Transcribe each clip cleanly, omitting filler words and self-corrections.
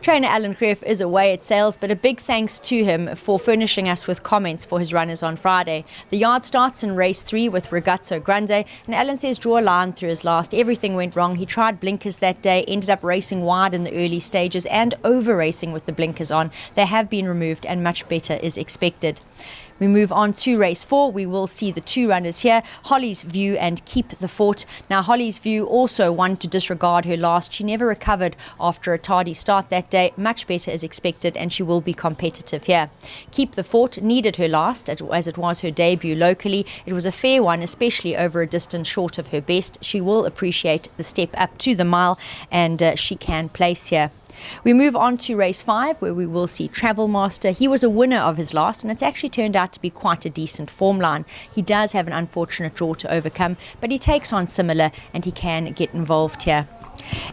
Trainer Alan GREEFF is away at sales, but a big thanks to him for furnishing us with comments for his runners on Friday. The yard starts in race 3 with Ragazzo Grande, and Alan says draw a line through his last. Everything went wrong. He tried blinkers that day, ended up racing wide in the early stages and over-racing with the blinkers on. They have been removed and much better is expected. We move on to race 4. We will see the 2 runners here, Holly's View and Keep the Fort. Now, Holly's View also wanted to disregard her last. She never recovered after a tardy start that day. Much better is expected, and she will be competitive here. Keep the Fort needed her last, as it was her debut locally. It was a fair one, especially over a distance short of her best. She will appreciate the step up to the mile, and she can place here. We move on to race 5, where we will see Travel Master. He was a winner of his last, and it's actually turned out to be quite a decent form line. He does have an unfortunate draw to overcome, but he takes on similar and he can get involved here.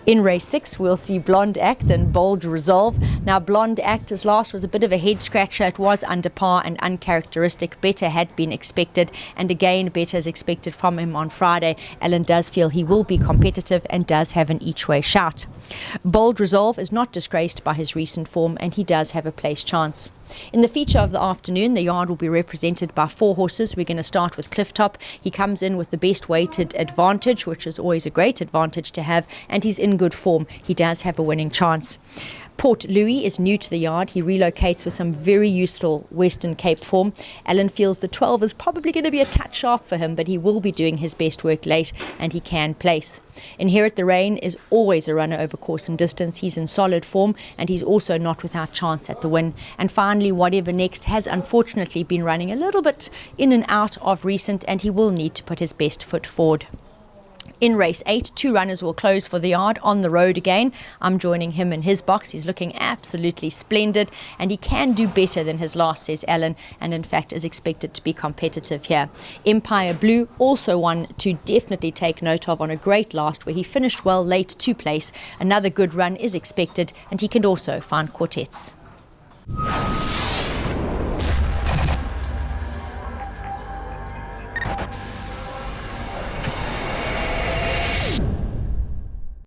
In race 6, we'll see Blonde Act and Bold Resolve. Now, Blonde Act's last was a bit of a head scratcher. It was under par and uncharacteristic. Better had been expected, and again, better is expected from him on Friday. Alan does feel he will be competitive and does have an each-way shout. Bold Resolve is not disgraced by his recent form, and he does have a place chance. In the feature of the afternoon, the yard will be represented by 4 horses. We're going to start with Clifftop. He comes in with the best weighted advantage, which is always a great advantage to have, and he's in good form. He does have a winning chance. Port Louis is new to the yard. He relocates with some very useful Western Cape form. Alan feels the 12 is probably going to be a touch sharp for him, but he will be doing his best work late, and he can place. Inherit the Rain is always a runner over course and distance. He's in solid form, and he's also not without chance at the win. And finally, Whatever Next has unfortunately been running a little bit in and out of recent, and he will need to put his best foot forward. In race 8, 2 runners will close for the yard on the road again. I'm joining him in his box. He's looking absolutely splendid, and he can do better than his last, says Alan, and in fact is expected to be competitive here. Empire Blue, also one to definitely take note of on a great last where he finished well late to place. Another good run is expected, and he can also find quartets.